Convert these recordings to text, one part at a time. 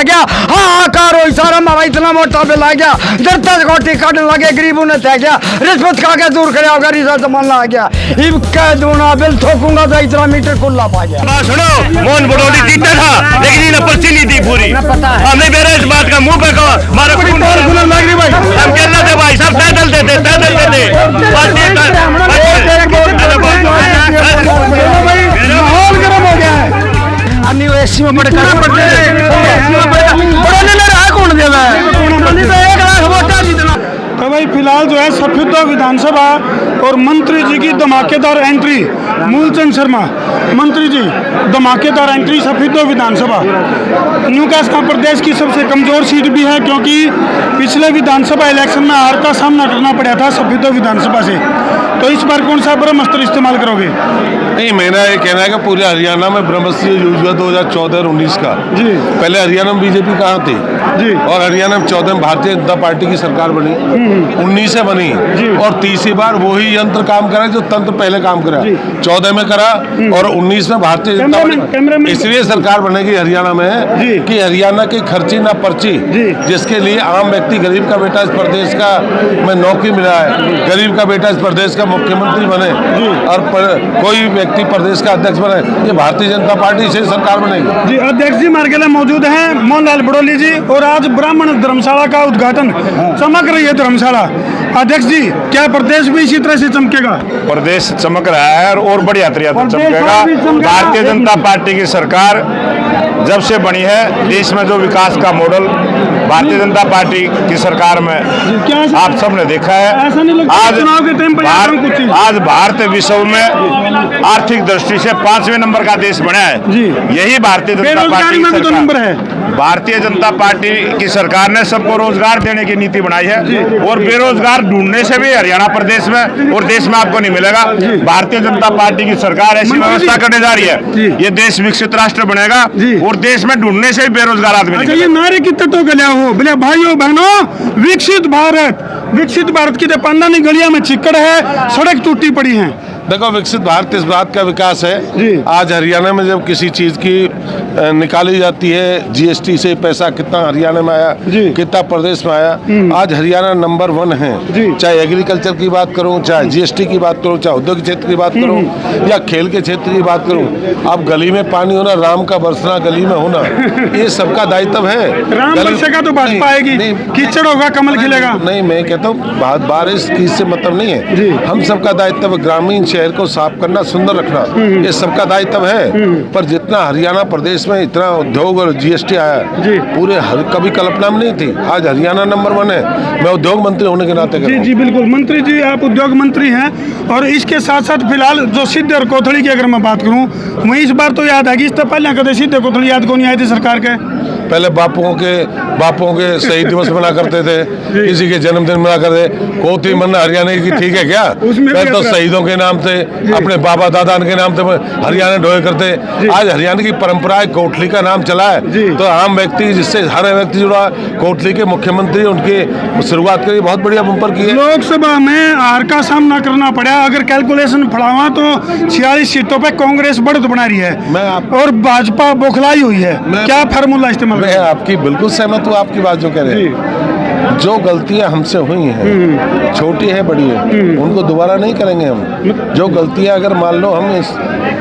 गया, हाहाकार हो सारा हमारा इतना मोटा बिल आ गया, जनता को टिकट लगे, गरीबों ने तय गया, रिश्वत खा के दूर करे होगा, रिश्वत जमाना आ गया, इब कह दूंगा बिल ठोकूंगा तो इतना मीटर खुला पा गया। सुनो, मोहन भदौली जीतता था लेकिन इन्हें पर्ची नहीं दी पूरी, हमें मेरे इस बात का मुंह पे कहो, हमारा हम कहना थे भाई सब पैदल देते माहौल गर्म हो गया है, एसी में पड़कर कौन देगा, एक लाख वोटा जीतना। तो भाई फिलहाल जो है सफेदा विधानसभा और मंत्री जी की धमाकेदार एंट्री, मूलचंद शर्मा मंत्री जी धमाकेदार एंट्री सफेदा विधानसभा। न्यू कास्का प्रदेश की सबसे कमजोर सीट भी है क्योंकि पिछले विधानसभा इलेक्शन में हार का सामना करना पड़ा था सफेदा विधानसभा से, तो इस बार कौन सा ब्रह्मास्त्र इस्तेमाल करोगे? नहीं, मेरा ये कहना है कि पूरे हरियाणा में ब्रह्मास्त्र यूज हुआ 2014 और 19 का जी। पहले हरियाणा में बीजेपी कहाँ थी जी, और हरियाणा में 14 में भारतीय जनता पार्टी की सरकार बनी, 19 से बनी और तीसरी बार वही यंत्र काम करा जो तंत्र पहले काम करा, 14 में करा और 19 में भारतीय जनता पार्टी। इसलिए सरकार बनेगी हरियाणा में कि हरियाणा की खर्ची ना पर्ची, जिसके लिए आम व्यक्ति, गरीब का बेटा इस प्रदेश का में नौकरी मिला है, गरीब का बेटा इस प्रदेश का मुख्यमंत्री बने और कोई व्यक्ति प्रदेश का अध्यक्ष बने, ये भारतीय जनता पार्टी से सरकार बनेगी। जी, अध्यक्ष जी मार्केला मौजूद हैं मोहनलाल भदौली जी, और आज ब्राह्मण धर्मशाला का उद्घाटन, चमक रही है धर्मशाला। अध्यक्ष जी, क्या प्रदेश भी इसी तरह से चमकेगा? प्रदेश चमक रहा है और बढ़िया तरीका चमकेगा। भारतीय जनता पार्टी की सरकार जब से बनी है, देश में जो विकास का मॉडल भारतीय जनता पार्टी की सरकार में आप सबने देखा है। आज भारत विश्व में आर्थिक दृष्टि से 5वें नंबर का देश बना है, यही भारतीय जनता पार्टी की सरकार है। भारतीय जनता पार्टी की सरकार ने सबको रोजगार देने की नीति बनाई है और बेरोजगार ढूंढने से भी हरियाणा प्रदेश में और देश में आपको नहीं मिलेगा। भारतीय जनता पार्टी की सरकार ऐसी व्यवस्था करने जा रही है, ये देश विकसित राष्ट्र बनेगा और देश में ढूंढने से भी बेरोजगार आदमी। अच्छा, ये नारे कितने तो गलिया हो बोले भाइयों बहनों, विकसित भारत की पंदा नहीं, गलिया में चिक्कड़ है, सड़क टूटी पड़ी है। देखो, विकसित भारत इस बात का विकास है। आज हरियाणा में जब किसी चीज की निकाली जाती है, जीएसटी से पैसा कितना हरियाणा में आया, कितना प्रदेश में आया, आज हरियाणा नंबर 1 है। चाहे एग्रीकल्चर की बात करूं, चाहे जीएसटी की बात करूं, चाहे उद्योग क्षेत्र की बात करूं या खेल के क्षेत्र की बात करूं, अब गली में पानी होना, राम का बरसना गली में होना, ये सबका दायित्व है। राम बरसेगा तो भाजपा आएगी, कीचड़ होगा कमल खिलेगा। नहीं, मैं कहता हूँ बारिश की से मतलब नहीं है, हम सबका दायित्व ग्रामीण शहर को साफ करना, सुंदर रखना, ये सबका दायित्व है। पर जितना हरियाणा प्रदेश में इतना उद्योग और जीएसटी आया, पूरे कभी कल्पना में नहीं थी। आज हरियाणा नंबर 1 है, मैं उद्योग मंत्री होने के नाते जी बिल्कुल मंत्री जी, आप उद्योग मंत्री हैं और इसके साथ साथ फिलहाल जो सिद्धे और कोथड़ी की अगर मैं बात करूं, वहीं इस बार तो याद है कि इस तो पहले कदे सिद्धे कोथड़ी याद कौन आई थी सरकार के? पहले बापुओं के शहीद दिवस मना करते थे, किसी के जन्मदिन मना करते। कोथड़ी मरना हरियाणा की ठीक है क्या? पहले तो शहीदों के नाम से, अपने बाबा दादा के नाम से हरियाणा ढोए करते। आज हरियाणा की परंपरा है, कोटली का नाम चला है, तो आम व्यक्ति जिससे हर व्यक्ति जुड़ा, कोटली के मुख्यमंत्री उनके शुरुआत करी, बहुत बढ़िया बम्पर की है। लोकसभा में हार का सामना करना पड़ा, अगर कैलकुलेशन फड़ावा तो 46 सीटों पे कांग्रेस बढ़त बना रही है और भाजपा बौखलाई हुई है। क्या फार्मूला इस्तेमाल? मैं आपकी बिल्कुल सहमत हूँ, आपकी बात जो कह रहे हैं। जो गलतियां हमसे हुई हैं, छोटी है बड़ी है, उनको दोबारा नहीं करेंगे हम। जो गलतियां अगर मान लो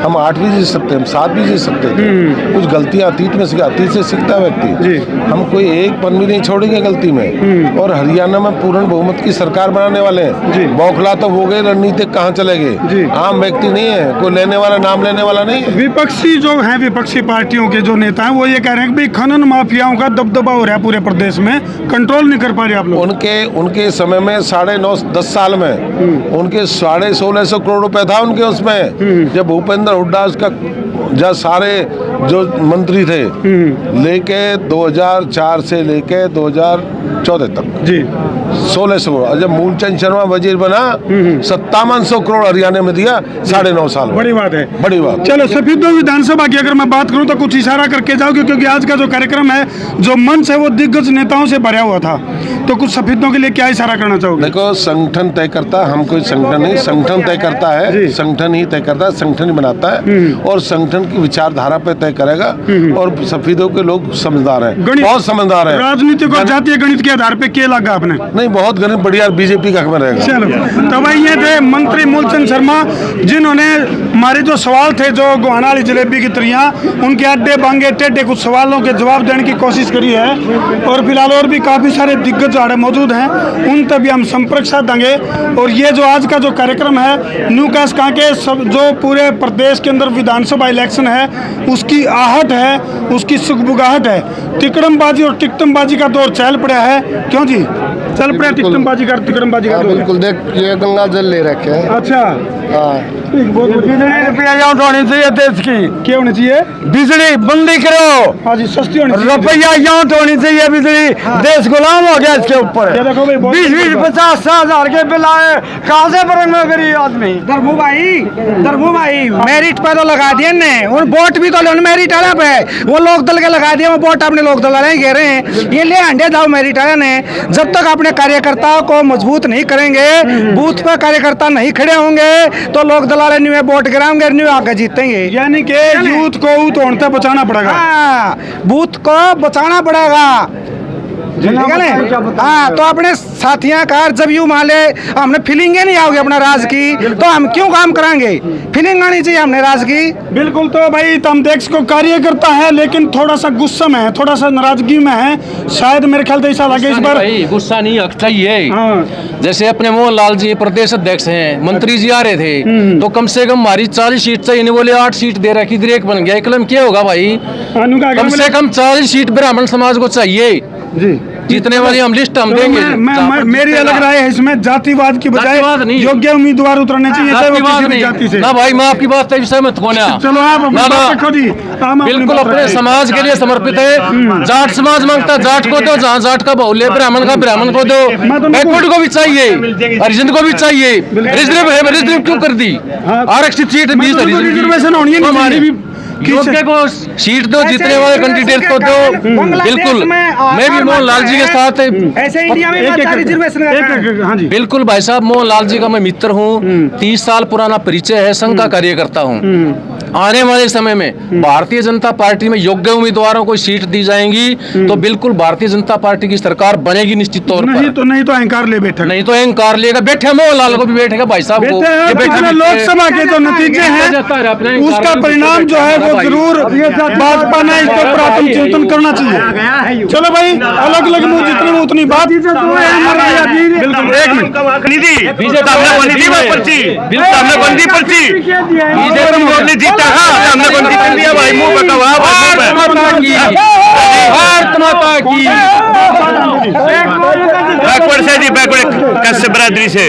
हम 8 भी जीत सकते हैं, हम 7 भी जीत सकते हैं। कुछ गलतियां अतीत में अतीत से सीखता है व्यक्ति। हम कोई एक पन भी नहीं छोड़ेंगे गलती में। और हरियाणा में पूर्ण बहुमत की सरकार बनाने वाले हैं। बौखला तो वो गए, रणनीतिक कहाँ चले गए? आम व्यक्ति नहीं है, कोई लेने वाला, नाम लेने वाला नहीं है। विपक्षी जो है, विपक्षी पार्टियों के जो नेता हैं, वो ये कह रहे हैं कि खनन माफियाओं का दबदबा हो रहा है पूरे प्रदेश में, कंट्रोल नहीं कर पा रहे आप लोग। उनके समय में 9.5-10 साल में उनके 1650 करोड़ रुपए था उनके उसमें, जब भूपेंद्र हुड्डा उसका जब सारे जो मंत्री थे लेके 2004 से लेके 2014 तक 1600 करोड़। जब मूलचंद शर्मा वजीर बना 5700 करोड़ हरियाणा में दिया 9.5 साल में। बड़ी बात है, बड़ी बात। चलो सफेदो विधानसभा की अगर मैं बात करूं तो कुछ इशारा करके जाओगे, क्योंकि आज का जो कार्यक्रम है, जो मंच है, वो दिग्गज नेताओं से भरा हुआ था, तो कुछ सफेदों के लिए क्या इशारा करना चाहोगे? देखो, संगठन तय करता, हम कोई संगठन नहीं, संगठन तय करता है, संगठन ही तय करता है, संगठन ही बनाता है और संगठन संगठन की विचारधारा पे तय करेगा। और सफेदों के लोग समझदार हैं, गणित- बहुत समझदार हैं। राजनीतिक और जातीय गणित के आधार पे क्या लगा आपने? नहीं, बहुत गणित बढ़िया, बीजेपी का हक में रहेगा। चलो, तो भाई ये थे मंत्री मूलचंद शर्मा, जिन्होंने हमारे जो सवाल थे, जो गोहाना वाली जलेबी की तरियां, उनके अड्डे बांगे टेढ़े कुछ सवालों के जवाब देने की कोशिश करी है। और फिलहाल और भी काफ़ी सारे दिग्गज आड़े मौजूद हैं, उन तक भी हम संपर्क साधेंगे। और ये जो आज का जो कार्यक्रम है न्यू कैश कहाँ के सब जो पूरे प्रदेश के अंदर विधानसभा इलेक्शन है, उसकी आहट है, उसकी सुखबुगाहट है। तिकड़मबाजी और टिकटमबाजी का दौर चल पड़ा है। क्यों जी चल पड़ा टिकटमबाजी का, तिकड़मबाजी का दौर? बिल्कुल, देख ये गंगा जल ले रखे हैं। अच्छा, हाँ, बहुत रुपया यहाँ तो होनी चाहिए देश की। क्या होनी चाहिए? बिजली बंदी करो, हाँ जी, सस्ती होनी चाहिए। रुपया यहाँ तो होनी चाहिए बिजली। देश गुलाम हो गया इसके ऊपर। ये देखो भाई, बहुत 20-20, 50-60 हजार के बिल आए, कहाँ से भरेंगे गरीब आदमी? दरभू भाई मेरिट पे तो लगा दिए ने, उन वोट भी तो मेरिट वाला पे वो लोक दल के लगा दिए, वो वोट अपने लोक दल वाले कह रहे हैं। ये ले अंडे दाव मेरिट वाले ने। जब तक अपने कार्यकर्ताओं को मजबूत नहीं करेंगे, बूथ पे कार्यकर्ता नहीं खड़े होंगे, तो लोक दल वाले न्यू वोट गिराएंगे, न्यू आगे जीतेंगे। यानी कि यूथ को ऊँट बचाना पड़ेगा। हाँ, बूथ को बचाना पड़ेगा। ठीक है ना? हाँ, तो अपने साथियां कार जब यूं मान ले हमने फीलिंग नहीं आओगी अपना राज की, तो हम क्यों काम कराएंगे? फीलिंग आनी चाहिए हमने राज की। बिल्कुल। तो भाई तुम देख को कार्यकर्ता है, लेकिन थोड़ा सा गुस्सा में है, थोड़ा सा नाराजगी में है, शायद मेरे ख्याल से ऐसा लगे इस बार। भाई गुस्सा नहीं हक चाहिए। हाँ। जैसे अपने मोहन लाल जी प्रदेश अध्यक्ष हैं, मंत्री जी आ रहे थे, तो कम से कम हमारी 40 सीट चाहिए, नहीं बोले 8 सीट दे रखी, एक बन गया। कलम क्या होगा भाई? कम से कम 40 सीट ब्राह्मण समाज को चाहिए जी, जीतने वाली हम लिस्ट हम तो देंगे। मेरी अलग राय है इसमें, जातिवाद की बजाय जातिवाद नहीं। योग्य उम्मीदवार उतरने चाहिए, चाहे वो किसी भी जाति से। ना भाई, मैं आपकी बात से सहमत हूं ना। चलो आप अपनी ना, ना। बात रखो जी। हम अपनी बिल्कुल बात अपने रखें। समाज के लिए समर्पित है। जाट समाज मांगता जाट को दो, जहाँ जाट का बहुल्य ब्राह्मण का ब्राह्मण को दो, बैकवर्ड को भी चाहिए, हरिजन को भी चाहिए। रिजर्व है, रिजर्व क्यों कर दी? आरक्षित सीट 20 रिजर्वेशन होनी है, हमारी भी योग्य को सीट दो, जीतने वाले कैंडिडेट को दो। बिल्कुल, मैं भी मोहन लाल जी के साथ ऐसे इंडिया में रिजर्वेशन। हाँ जी, बिल्कुल भाई साहब, मोहन लाल जी का मैं मित्र हूँ, 30 साल पुराना परिचय है, संघ का कार्यकर्ता हूँ। आने वाले समय में भारतीय जनता पार्टी में योग्य उम्मीदवारों को सीट दी जाएंगी, तो बिल्कुल भारतीय जनता पार्टी की सरकार बनेगी निश्चित तौर पर। नहीं तो अहंकार ले बैठे, नहीं तो अहंकार लेगा, बैठे मोहन लाल को भी बैठेगा भाई साहब को। ये बैठा लोकसभा के जो नतीजे हैं, उसका परिणाम जो है वो जरूर भाजपा ने इस पर प्राथमिक चिंतन करना चाहिए। चलो भाई, अलग अलग मुंह जितने में उतनी बात। बिल्कुल, एक मिनट। भारत माता की बैकवर्ड से जी, बैकवर्ड कश्यप बरादरी से।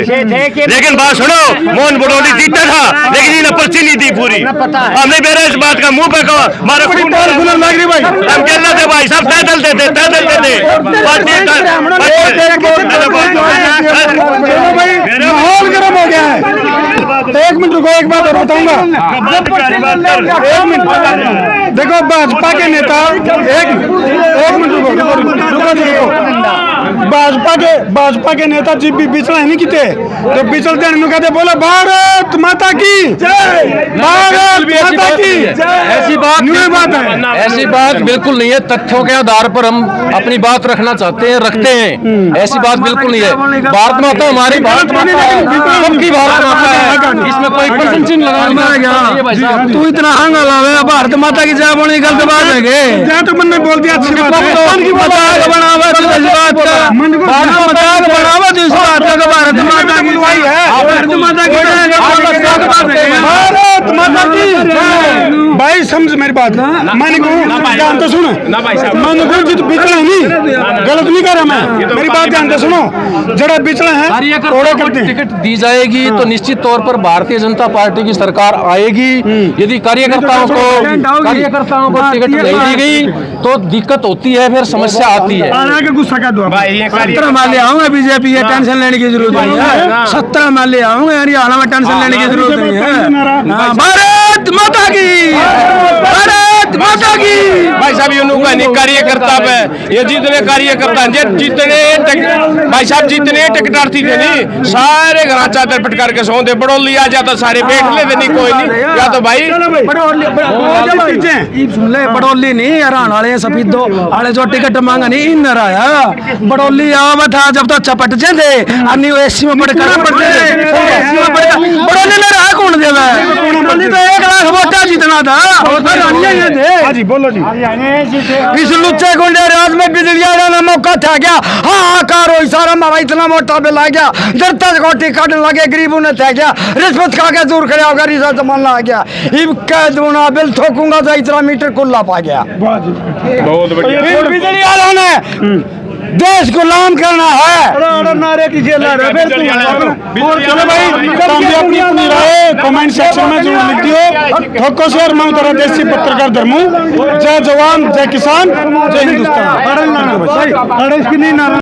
लेकिन बात सुनो, मोहन बुडौली जीता था, लेकिन इन्हें पर्ची नहीं दी पूरी। हमने बेरा इस बात का मुंह पे कहा, हमारा खून लग रही भाई, हम कहना थे भाई सब पैदल देते माहौल गर्म हो गया है। एक मिनट रुको, एक बात और बताऊंगा। एक मिनट देखो, भाजपा के नेता एक मिनट रुको। भाजपा के नेता जी भी बिचड़ा नहीं किते, तो बिचलते कहते बोले भारत माता की जय, भारत माता की जय। ऐसी बात नहीं बात है, ऐसी बात बिल्कुल नहीं है। तथ्यों के आधार पर हम अपनी बात रखना चाहते हैं, रखते हैं। ऐसी बात बिल्कुल नहीं है। भारत माता हमारी भारत माता है, सबकी भारत माता है, इसमें कोई प्रश्न चिन्ह लगाना। तू इतना हंग लावे, भारत माता की जय बोलने गलत बात है के? जय तो मन में बोल दिया, अच्छी बात है। मजाक बनावा तू इस बात का, मजाक बनावा तू इस बात का। भारत माता की है, भारत माता की भारत माता की जय। भाई समझ मेरी बात, मैंने ध्यान तो सुनो, मैंने कहा जी बिचड़ा नहीं, गलत नहीं कर रहा मैं, मेरी बात ध्यान से सुनो। जरा बिचड़ा है, थोड़ा करते हैं। टिकट दी जाएगी तो निश्चित तौर पर भारतीय जनता पार्टी की सरकार आएगी। यदि कार्यकर्ताओं को टिकट नहीं दी गई तो दिक्कत होती है, फिर समस्या आती है। गुस्सा क्या दो भाई, 17 मान ले आऊंगा, बीजेपी है, टेंशन लेने की जरूरत नहीं है। 17 मान ले आऊंगा, हरियाणा में टेंशन लेने की जरूरत नहीं है। भारत माता की, भारत भारत माता की। भाई साहब यूं का नहीं कार्यकर्ता पे ये जितने कार्यकर्ता ये जितने भाई साहब जितने टिकटार्थी थे नहीं सारे घर चादर पटकार के सौंदे बड़ोली आ जाता सारे बैठ लेते नहीं कोई नहीं या तो भाई बड़ोली नहीं हरान वाले सफीदो वाले जो टिकट मांगा नहीं इन आया बड़ोली आवा था जब तो चपट जे थे अन्नी एसी में पड़कर बड़ोली ने रहा कौन देवा बड़ोली तो 1 लाख वोटा जीतना था हाँ जी बोलो जी। इस लुच्चे गुंडे राज में बिजली आने मौका था क्या हाहाकार हो सारा मावा इतना मोटा बिल आ गया जनता को टिकट लगे गरीबों ने था क्या रिश्वत खा के दूर करे होगा रिश्वत जमाना आ गया इब कह दूना बिल ठोकूंगा तो इतना मीटर कुल्ला पा गया बहुत बढ़िया फिर बिजली वालों ने देश गुलाम करना है नारे की जेल चलो भाई तुम भी अपनी अपनी राय कमेंट सेक्शन में जरूर लिख दियो। ठोको से और मैं उतरा देसी पत्रकार धर्मू। जय जवान जय किसान जय हिंदुस्तान।